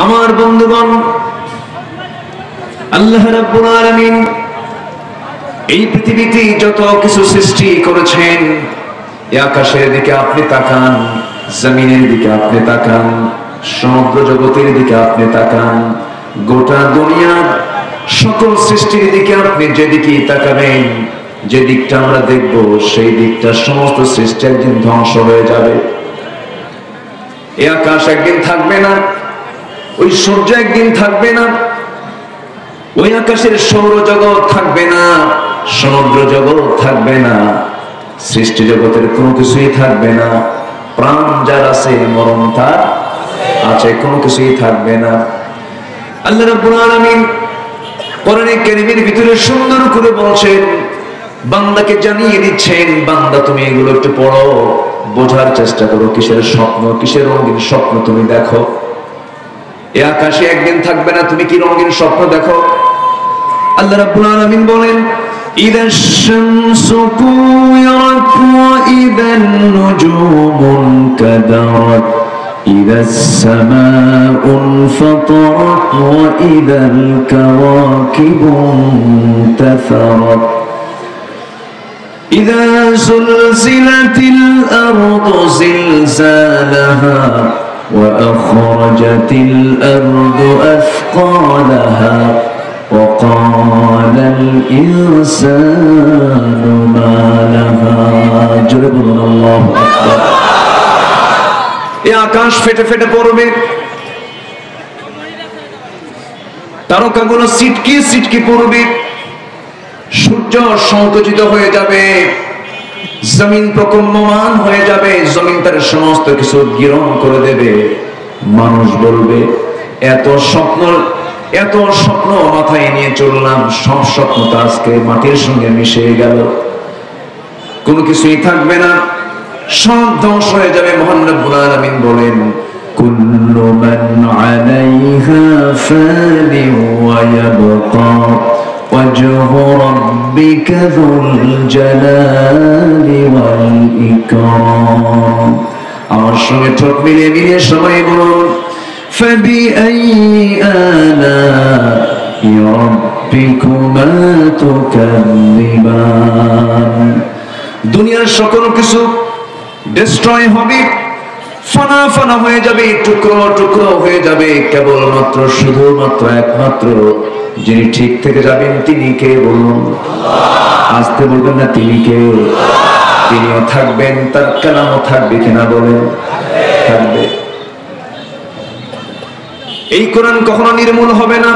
আমার বন্ধুগণ, আল্লাহ রাব্বুল আলামিন এই পৃথিবীতে যত কিছু সৃষ্টি করেছেন, এই আকাশের দিকে আপনি তাকান, জমিনের দিকে আপনি তাকান, সমগ্র জগতের দিকে আপনি তাকান, গোটা দুনিয়ার সকল সৃষ্টির দিকে আপনি যেদিকে তাকাবেন, যে দিকটা আমরা দেখব, সেই দিকটা সমস্ত সৃষ্টি একদিন ধ্বংস হয়ে যাবে। এই আকাশ একদিন থাকবে না, ওই সূর্য একদিন থাকবে না, ওই আকাশের সৌরজগৎ থাকবে না, সমুদ্র জগৎ থাকবে না, সৃষ্টি জগতের কোনো কিছুই থাকবে না। প্রাণ যার আছে, মরণ তার আছে, কোনো কিছুই থাকবে না। আল্লাহ রাব্বুল আলামিন কোরআনে কারীমের ভিতরে সুন্দর করে বলছেন, বান্দাকে জানিয়ে দিচ্ছেন, বান্দা তুমি এগুলো একটু পড়ো, বোঝার চেষ্টা করো, কিসের স্বপ্ন, কিসের রঙিন স্বপ্ন তুমি দেখো। এই আকাশে একদিন থাকবে না, তুমি কি রঙিন স্বপ্ন দেখো? আল্লাহ রাব্বুল আলামিন বলেন, ইদাশ শামসু কুওয়ারাত ওয়া ইদান নুজুমুন কাদারাত ইদাস সামাউ ফাতারাত ওয়া ইদাল কাওয়াকিবু ইনতাসারাত ইযা যুলজিলাতিল আরদু জিলজালাহা ওয়া আখরাজাতিল আরদু আথকালাহা وقال الإنسان ما لها جرب الله أكبر। এই আকাশ ফেটে ফেটে পড়বে, তারকাগুলো ছিটকে ছিটকে পড়বে, সূর্য সংকুচিত হয়ে যাবে, জমিন প্রকম্পমান হয়ে যাবে, জমিন তার সমস্ত কিছু গিরণ করে দেবে। মানুষ বলবে, এত স্বপ্ন মাথায় নিয়ে চললাম, সব স্বপ্ন তো আজকে মাটির সঙ্গে মিশে গেল, কোনো কিছুই থাকবে না, সব ধ্বংস হয়ে যাবে। মহান রব্বুল আলামিন বলেন, কুল্লু মান আলাইহা ফানি ওয়া ইয়াবকা ওয়াজহু রাব্বিকা যুল জালালি ওয়াল ইকরাম। আমার সঙ্গে ঠোঁট মিলিয়ে মিলিয়ে সবাই বলুন, فبأي آلاء ربكما تكذبان। দুনিয়ার সকল কিছু ডিস্ট্রয় হবে, ফানা ফানা হয়ে যাবে, টুকরো টুকরো হয়ে যাবে, কেবলমাত্র শুধুমাত্র একমাত্র যিনি ঠিক থেকে যাবেন তিনি কে বলুন? আসতে বলবেন না, তিনি কে? তিনিও থাকবেন, তার কালামও থাকবে কিনা বলেন? থাকবে। এই কোরআন কখনো নির্মূল হবে না।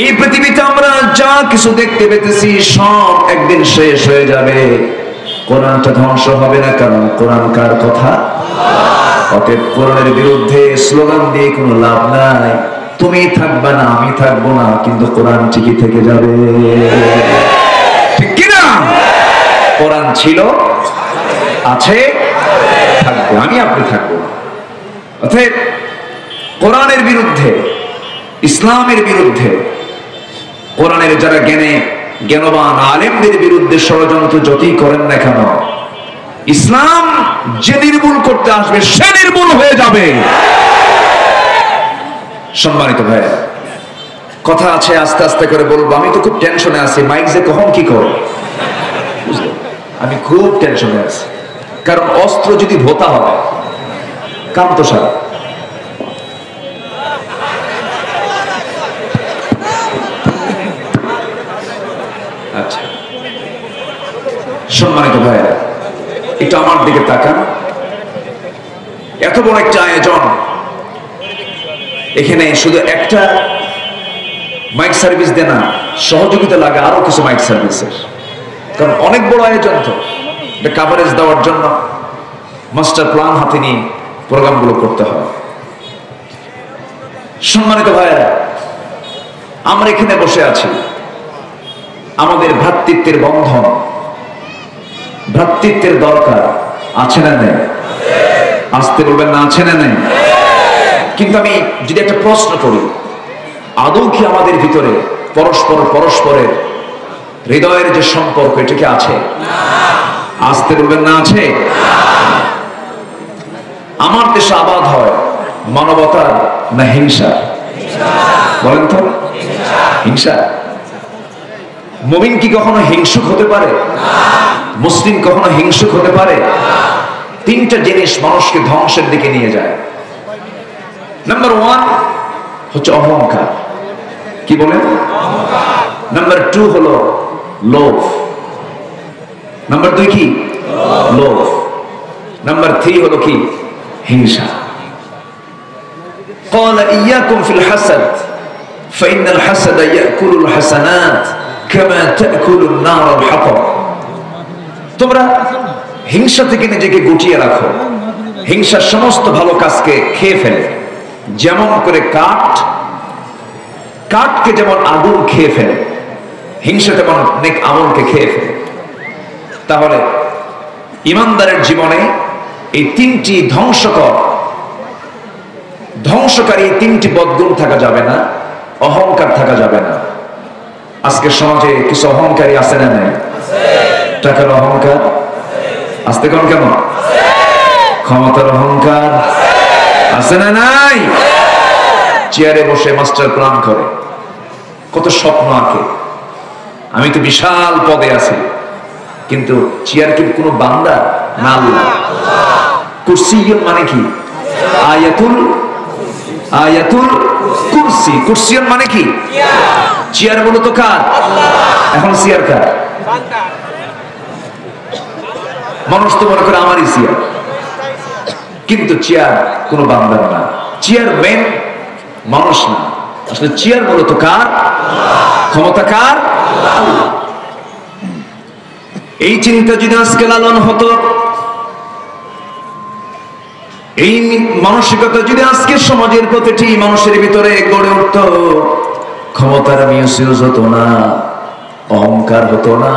এই পৃথিবীতে আমরা যা কিছু দেখতে পেতেছি সব একদিন শেষ হয়ে যাবে, কোরআনটা ধ্বংস হবে না, কারণ কোরআন কার কথা? অতএব কোরআনের বিরুদ্ধে স্লোগান দিয়ে কোনো লাভ নাই। তুমি থাকবে না, আমি থাকবো না, কিন্তু কোরআন ঠিকই থেকে যাবে, ঠিক কিনা? কোরআন ছিল, আছে, থাকবে, আমি আপনি থাকবো। অতএব কোরআনের বিরুদ্ধে, ইসলামের বিরুদ্ধে, কোরআনের যারা জ্ঞানবান আলেমদের বিরুদ্ধে ষড়যন্ত্র যতই করেন না কেন, ইসলাম যে নির্মূল করতে আসবে সে নির্মূল হয়ে যাবে। সম্মানিত ভাই, কথা আছে, আস্তে আস্তে করে বলবো। আমি তো খুব টেনশনে আছি, মাইক যে কখন কি করে, আমি খুব টেনশনে আছি, কারণ অস্ত্র যদি ভোতা হবে কাম তো সারা। আচ্ছা, সম্মানিত ভাইরা, একটু আমার দিকে তাকান। এত বড় একটা আয়োজন, এখানে শুধু একটা মাইক সার্ভিস দেয় না, সহযোগিতা লাগে আরো কিছু মাইক সার্ভিসের, কারণ অনেক বড় আয়োজন তো, এটা কাভারেজ দেওয়ার জন্য মাস্টার প্ল্যান হাতে নিয়ে প্রোগ্রামগুলো করতে হয়। সম্মানিত ভাইরা, আমরা এখানে বসে আছি, আমাদের ভ্রাতৃত্বের বন্ধন, ভ্রাতৃত্বের দরকার আছে না নেই? আসতে বলবেন না, আছে না নেই? কিন্তু আমি যদি একটা প্রশ্ন করি, আদৌ কি আমাদের ভিতরে পরস্পরের হৃদয়ের যে সম্পর্ক, এটা কি আছে? আসতে বলবেন না, আছে? আমার দেশে আবাদ হয় মানবতার না হিংসা? বলেন তো, হিংসা। মুমিন কি কখনো হিংসুক হতে পারে? মুসলিম কখনো হিংসুক হতে পারে? তিনটা জিনিস মানুষকে ধ্বংসের দিকে নিয়ে যায়। নাম্বার 1 হচ্ছে অহংকার। কি বলেন? নাম্বার 2 হলো লোভ। নাম্বার 2 কি? লোভ। নাম্বার 3 হলো কি? হিংসা। قال إياكم في الحسد فإن الحسد يأكل الحسنات كما تأكل النار الحطب। তোমরা হিংসা থেকে নিজেকে গুটিয়ে রাখো। হিংসা সমস্ত ভালো কাজকে খেয়ে ফেলে, যেমন করে কাঠকে যেমন আগুন খেয়ে ফেলে, হিংসা তেমন নেক আমলকে খেয়ে ফেলে। তাহলে ইমানদারের জীবনে এই তিনটি ধ্বংসকারী তিনটি বদগুণ থাকা যাবে না। অহংকার থাকা যাবে না। আজকের সমাজে কিছু অহংকারী আছে না নাই? টাকার অহংকার আসতে কোন কেমন? ক্ষমতার অহংকার আছে না নাই? চেয়ারে বসে মাস্টার প্ল্যান করে, কত স্বপ্ন আঁকে, আমি তো বিশাল পদে আছি, কিন্তু চেয়ার কি কোনো বান্দা না আল্লাহ? কুরসিয়ুন মানে কি? আয়াতুল কুরসি। কুরসিয়ুন মানে কি? চেয়ার বলো তো কার? এখন চেয়ার কার? মানুষ তো মনে করে আমারই চেয়ার, কিন্তু চেয়ার কোনো বান্দার না। চেয়ার মেন মানুষ না, আসলে চেয়ার মূলত কার? ক্ষমতা কার? এই চিন্তা যদি আজকে লালন হতো, এই মানসিকতা যদি আজকে সমাজের প্রতিটি মানুষের ভিতরে গড়ে উঠত, ক্ষমতার মিউজিউজ হতো না, অহংকার হতো না,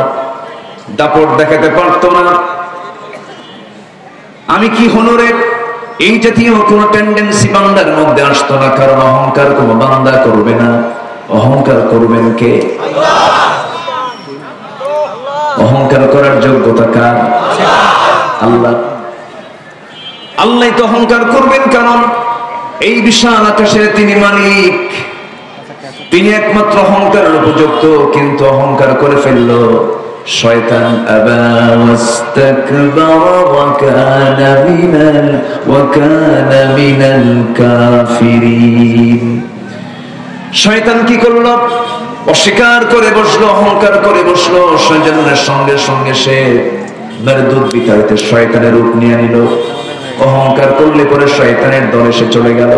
দাপট দেখাতে পারতো না, আমি কি হনরে, এই জাতীয় কোন টেন্ডেন্সি বান্দার মধ্যে আসতো না। কারণ অহংকার কোন বান্দা করবে না। অহংকার করবেন কে? অহংকার করার যোগ্যতা কার? আল্লাহ। আল্লাহ তো অহংকার করবেন, কারণ এই বিশাল আকাশের তিনি মালিক, তিনি একমাত্র অহংকারের উপযুক্ত। কিন্তু অহংকার করে ফেললো শয়তান। আবা ওয়াস্তাকবারা ওয়া কানা মিনাল কাফিরিন। শয়তান কি করলো? অস্বীকার করে বসলো, অহংকার করে বসলো। সেজন্যের সঙ্গে সঙ্গে সে মেরুদূত বিতাড়িতে শয়তানের রূপ নিয়ে নিল। অহংকার করলে পরে শয়তানের দলে সে চলে গেল।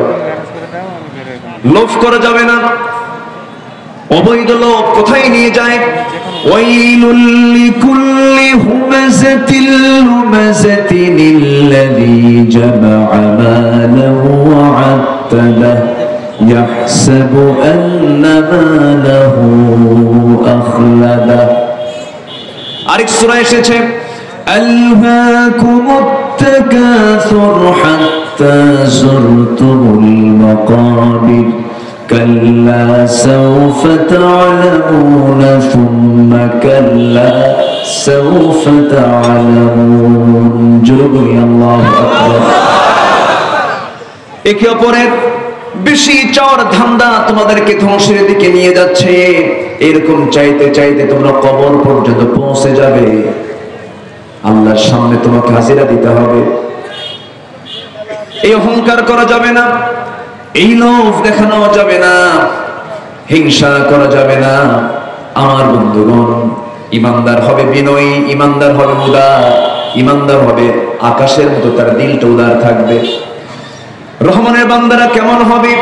লোভ করা যাবে না। অবৈধ লোভ কোথায় নিয়ে যায়? ওয়াইলুল লিকুল্লি হুমাযাতিল লুমাযাতিনিল্লাযী জামা'a মালাহু ওয়া 'আদ্দাদাহু ইয়াহসাবু আন্না মালাহু আখলাদাহু। আরেক সূরা এসেছে আলহাকুমুত তাকাসুর হাত্তা যুরতুমুল মাকাবির কাল্লা সাওফা তা'লামুন সুম্মা কাল্লা সাওফা তা'লামুন। জোরে আল্লাহু আকবার। একে অপরের বেশি চর ধান্দা তোমাদেরকে ধ্বংসের দিকে নিয়ে যাচ্ছে। এরকম চাইতে চাইতে তোমরা কবর পর্যন্ত পৌঁছে যাবে। আল্লাহর সামনে তোমাকে হাজিরা দিতে হবে। এই অহংকার করা যাবে না, এই লোভ দেখানো যাবে না, হিংসা করা যাবে না। আমার বন্ধুগণ, ইমানদার হবে বিনয়ী, ইমানদার হবে উদার, ইমানদার হবে আকাশের মতো তার দিলটা উদার থাকবে। রহমানের বান্দারা কেমন হবে?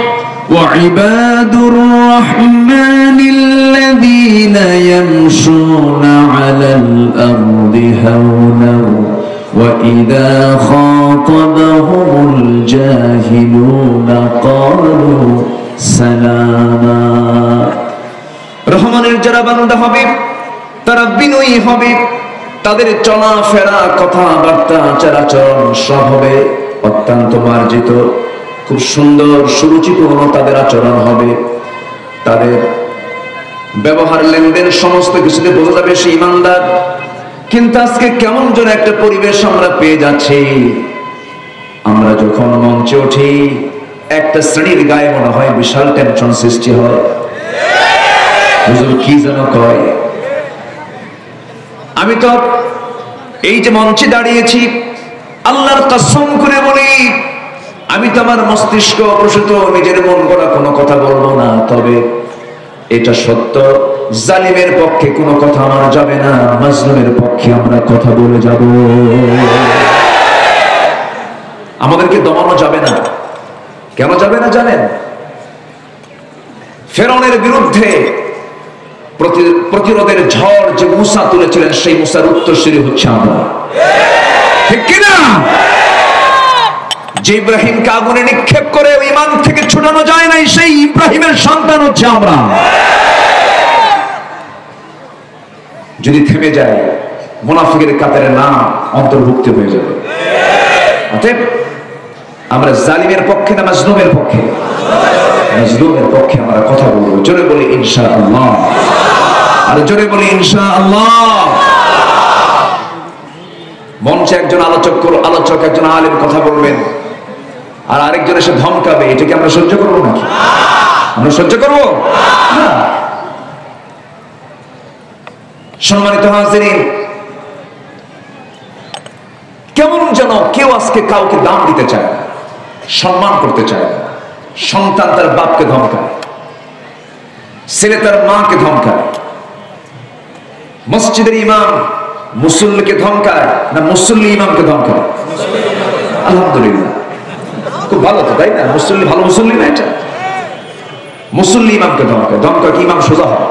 ওয়াইবাদুর রাহমানিল্লাযীনা ইয়ামশুনা আলাল আরদি হাওনা ওয়া ইযা খাতাবাহুমুল জাহিলুনা ক্বালু সালামা। রহমানের যারা বান্দা হবে তারা বিনয়ী হবে, তাদের চলাফেরা, কথাবার্তা, আচার আচরণ সব হবে অত্যন্ত মার্জিত, খুব সুন্দর সুরুচিপূর্ণ তাদের আচরণ হবে। তাদের ব্যবহার, লেনদেন সমস্ত কিছুতে বোঝা যাবে সে ইমানদার। কিন্তু আজকে কেমন যেন একটা পরিবেশ আমরা পেয়ে যাচ্ছি। আমরা যখন মঞ্চে উঠি একটা শ্রেণীর গায়ে মনে হয় বিশাল টেনশন সৃষ্টি হয়, হুজুর কি যেন কয়। আমি তো এই যে মঞ্চে দাঁড়িয়েছি, আল্লাহর কসম করে বলি, আমি তো আমার মস্তিষ্ক প্রসূত নিজের মন গড়া কোনো কথা বলবো না। তবে এটা সত্য, জালিমের পক্ষে কোনো কথা আমার যাবে না, মাজলুমের পক্ষে আমরা কথা বলে যাব। আমাদেরকে দমানো যাবে না। কেন যাবে না জানেন? ফেরাউনের বিরুদ্ধে প্রতিরোধের ঝড় যে মুসা তুলেছিলেন, সেই মুসার উত্তরসূরি হচ্ছে আমরা, ঠিক কিনা? যে ইব্রাহিমকে আগুনে নিক্ষেপ করে ঈমান থেকে ছুটানো যায় নাই, সেই ইব্রাহিমের সন্তান হচ্ছে আমরা। যদি থেমে যায়, মুনাফিকের কাতারে নাম অন্তর্ভুক্ত হয়ে যাবে। অতএব আমরা জালিমের পক্ষে না মাজলুমের পক্ষে? মাজলুমের পক্ষে আমরা কথা বলবো। জোরে বলি ইনশাআল্লাহ, আর জোরে বলি ইনশাআল্লাহ। মঞ্চে একজন আলোচক একজন আলেম কথা বলবেন, আর আরেকজন এসে ধমকাবে, এটাকে আমরা সহ্য করবো নাকি? আমরা সহ্য করবো না। সম্মানিত হাজিরিন, কেমন যেন কেউ আজকে কাউকে দাম দিতে চায় না, সম্মান করতে চায় না। সন্তান তার বাপকে ধমকায়, ছেলে তার মাকে ধমকায়, মসজিদের ইমাম মুসল্লিকে ধমকায় না মুসল্লি ইমামকে ধমকায়? আলহামদুলিল্লাহ, খুব ভালো তো, তাই না? মুসল্লি ভালো মুসল্লি না, এটা মুসল্লি ইমামকে ধমকায়। ধমকায় কি ইমাম সোজা হয়?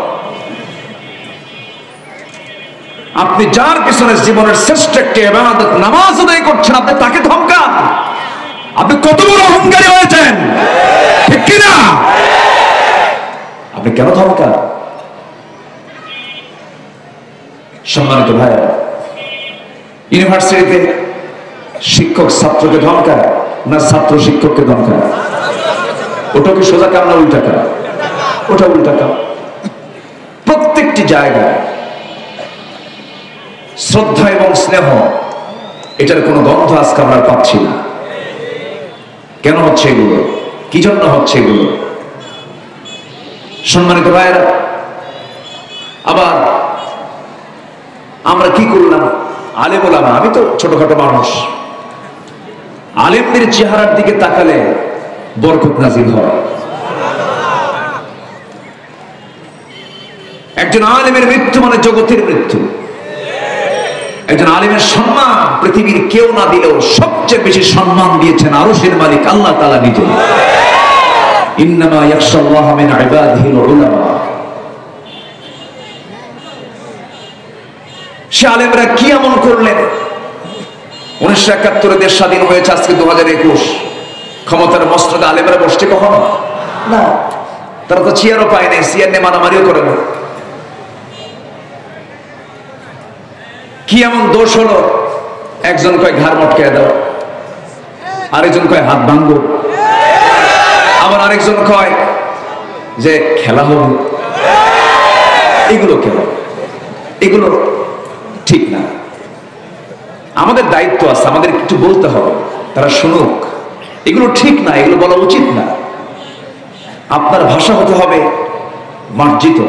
আপনি যার পিছনে জীবনের শ্রেষ্ঠ একটি ইবাদত নামাজ আদায় করছেন, আপনি তাকে ধমকান। আপনি কত বড় অহংকারী হয়েছেন, ঠিক কিনা? আপনি কেন ধমকান? সম্মানিত ভাই, ইউনিভার্সিটিতে শিক্ষক ছাত্রকে ধমকায় না ছাত্র শিক্ষককে ধমকায়? ওটা কি সোজা কাম না উল্টা কাম? ওটা উল্টা কাম। প্রত্যেকটি জায়গায় শ্রদ্ধা এবং স্নেহ, এটার কোনো গন্ধ আজকে আমরা পাচ্ছি না। কেন হচ্ছে এগুলো? কি জন্য হচ্ছে এগুলো? সম্মানিত ভাইয়েরা, আবার আমরা কি করলাম? আলেম ওলামা, আমি তো ছোটখাটো মানুষ, আলেমদের চেহারার দিকে তাকালে বরকত নাজিল হয়। একজন আলেমের মৃত্যু মানে জগতের মৃত্যু। একজন আলেমের সম্মান পৃথিবীর কেউ না দিলেও সবচেয়ে বেশি সম্মান দিয়েছেন আরশের মালিক আল্লাহ তাআলা নিজে। ইন্নামা ইয়াখশাল্লাহ মিন ইবাদিহিল উলামা। সে আলেমরা কি এমন করলেন? 1971 দেশ স্বাধীন হয়েছে, আজকে 2021। ক্ষমতার মস্তদে আলেমরা বসছে কখনো? না। তারা তো চেয়ারও পায় নাই, চেয়ার নিয়ে মারামারিও করে না। কি এমন দোষ হলো? একজন কয় ঘাড় মটকায় দাও, আরেকজন কয় হাত ভাঙবো, আবার আরেকজন কয় যে খেলা হবে। এগুলো কেন? এগুলো ঠিক না। আমাদের দায়িত্ব আছে, আমাদের কিছু বলতে হবে, তারা শুনুক। এগুলো ঠিক না, এগুলো বলা উচিত না। আপনার ভাষা হতে হবে মার্জিত,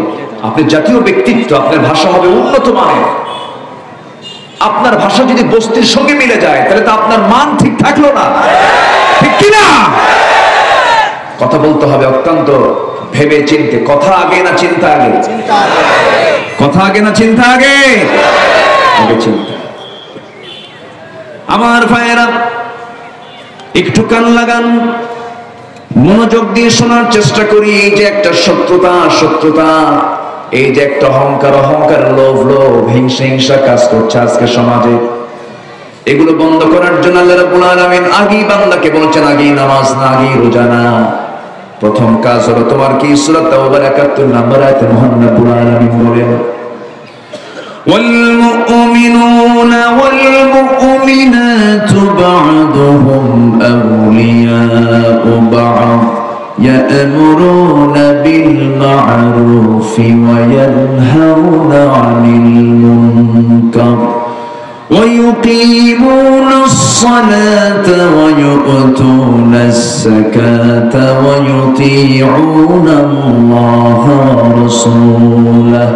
আপনি জাতীয় ব্যক্তিত্ব, আপনার ভাষা হবে উন্নত মানের। আপনার ভাষা যদি বস্তির সঙ্গে মিলে যায়, তাহলে তো আপনার মান ঠিক থাকলো না, ঠিক কিনা? কথা বলতে হবে অত্যন্ত ভেবে চিন্তে। কথা আগে না চিন্তা আগে? কথা আগে না চিন্তা আগে? আগে চিন্তা। আমার ভাইয়েরা, একটু কান লাগান, মনোযোগ দিয়ে শোনার চেষ্টা করি। এই যে একটা শত্রুতা, এই যে একটা অহংকার, লোভ, হিংসা কাজ করছে আজকে সমাজে, এগুলো বন্ধ করার জন্য আল্লাহ রাব্বুল আলামিন আগেই বান্দাকে বলছেন, আগেই নামাজ না, আগেই রোজা না। প্রথম কাজ হলো তোমার কি? সূরা তাওবার 71 নম্বর আয়াতে মহান রাব্বুল আলামিন বলেন, والمؤمنون والمؤمنات بعضهم أولياء بعض يأمرون بالمعروف وينهون عن المنكر ويقيمون الصلاة ويؤتون الزكاة ويطيعون الله ورسوله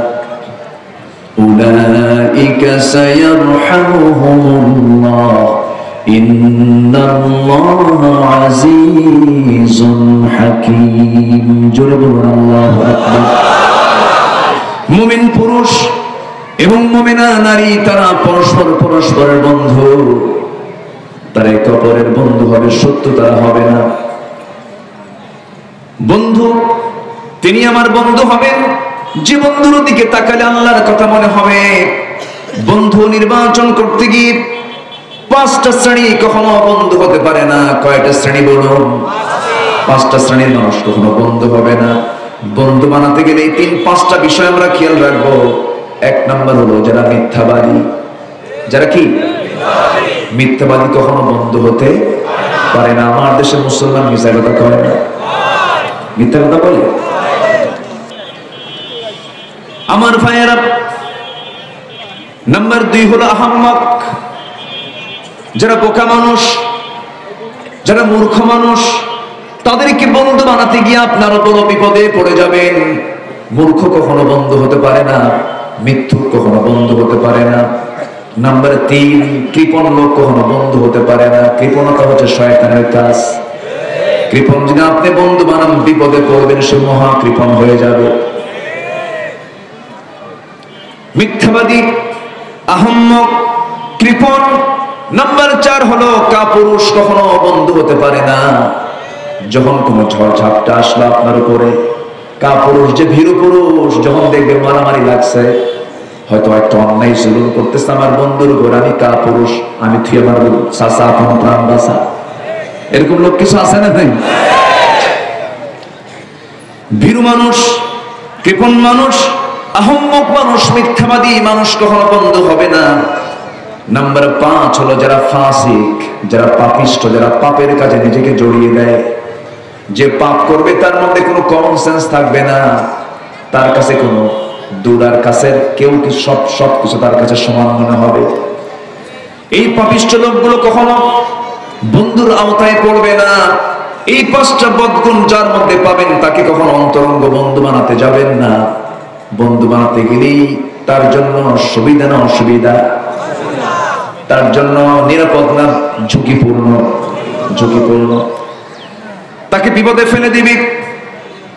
أولئك سيرحمهم الله إن الله عزيز حكيم جرب الله أكبر মুমিন পুরুষ এবং মুমিনা নারী তারা পরস্পর পরস্পরের বন্ধু, তারা একে অপরের বন্ধু হবে, শত্রু তারা হবে না। বন্ধু তিনি আমার বন্ধু হবেন যে বন্ধুর দিকে তাকালে আল্লাহর কথা মনে হবে। বন্ধু নির্বাচন করতে গিয়ে পাঁচটা শ্রেণী কখনো বন্ধু হতে পারে না। কয়টা শ্রেণী বলুন? পাঁচটা শ্রেণীর মানুষ কখনো বন্ধু হবে না। বন্ধু বানাতে গেলে এই 3-5টা বিষয় আমরা খেয়াল রাখবো। এক নাম্বার হলো যারা মিথ্যাবাদী। যারা কি মিথ্যাবাদী কখনো বন্ধু হতে পারে না। আমার দেশের মুসলমান মিথ্যা কথা করে না, মিথ্যা কথা বলে। আমার ভাইয়েরা, নাম্বার 2 হলো আহাম্মক, যারা বোকা মানুষ, যারা মূর্খ মানুষ, তাদেরকে বন্ধু বানাতে গিয়ে আপনারা বড় বিপদে পড়ে যাবেন। মূর্খ কখনো বন্ধু হতে পারে না, মিথ্যুক কখনো বন্ধু হতে পারে না। নাম্বার 3, কৃপণ লোক কখনো বন্ধু হতে পারে না। কৃপণতা হচ্ছে শয়তানের কাজ। কৃপণ যদি আপনি বন্ধু বানান, বিপদে পড়বেন, সে মহা কৃপণ হয়ে যাবে। মিথ্যাবাদী, আহম্মক, কৃপণ। নাম্বার 4 হলো কাপুরুষ, কখনো বন্ধু হতে পারে না। যখন কোনো ঝড় ঝাপটা আসলো আপনার উপরে, কাপুরুষ যে ভীরু পুরুষ, যখন দেখবে মারামারি লাগছে, হয়তো একটা অন্যায় জুলুম করতেছে আমার বন্ধুর উপর, আমি কাপুরুষ, আমি থুয়ে মারব, চাচা আপন প্রাণ বাঁচা। এরকম লোক কিছু আছে না? তাই ভীরু মানুষ, কৃপণ মানুষ, আহম্মক মানুষ, মিথ্যাবাদী মানুষ কখনো বন্ধু হবে না। নাম্বার 5 হলো যারা ফাসিক, যারা পাপিষ্ট, যারা পাপের কাজে নিজেকে জড়িয়ে দেয়। যে পাপ করবে তার মধ্যে কোনো কমন সেন্স থাকবে না। তার কাছে কোনো দূর আর কাছের কেউ কি সব কিছু তার কাছে সমান মনে হবে। এই পাপিষ্ট লোকগুলো কখনো বন্ধুর আওতায় পড়বে না। এই 5টা বদগুণ যার মধ্যে পাবেন, তাকে কখনো অন্তরঙ্গ বন্ধু বানাতে যাবেন না। বন্ধু বানাতে গেলেই তার জন্য সুবিধা না অসুবিধা, তার জন্য নিরাপদ না ঝুঁকিপূর্ণ? ঝুঁকিপূর্ণ। তাকে বিপদে ফেলে দিবি।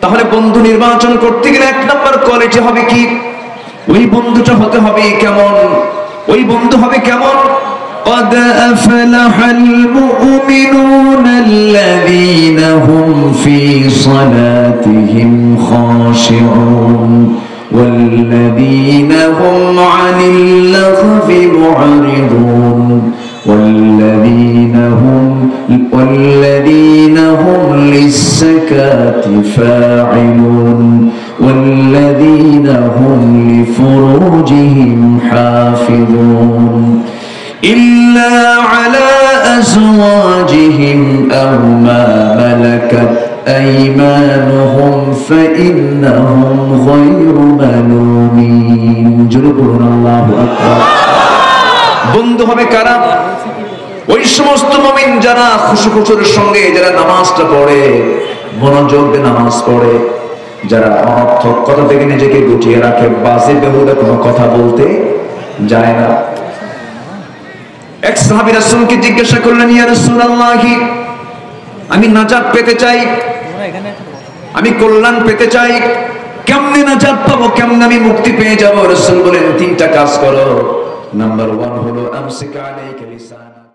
তাহলে বন্ধু নির্বাচন করতে গেলে 1 নাম্বার কোয়ালিটি হবে কি? ওই বন্ধুটা হতে হবে কেমন? ওই বন্ধু হবে কেমন? قد أفلح المؤمنون الذين هم في صلاتهم خاشعون والذين هم عن اللغو معرضون والذين هم للزكاة فاعلون والذين هم لفروجهم حافظون إلا على أزواجهم أو ما ملكت أيمانهم فإنهم غير ملومين جربنا الله أكبر বন্ধু হবে কারা? ওই সমস্ত মুমিন যারা খুশু-খুশুর সঙ্গে, যারা নামাজটা পড়ে, মনোযোগ দিয়ে নামাজ পড়ে, যারা অনর্থক কথা থেকে নিজেকে গুটিয়ে রাখে, বাজে বেহুদা কোনো কথা বলতে যায় না। এক সাহাবী রাসূলকে জিজ্ঞাসা করলেন, ইয়া রাসূলুল্লাহ, আমি নাজাত পেতে চাই, আমি কল্যাণ পেতে চাই, কেমনে নাজাত পাবো, কেমনে আমি মুক্তি পেয়ে যাবো? রাসূল বলেন 3টা কাজ করো। নাম্বার 1 হলো আমসিক আলাইকা লিসানাক।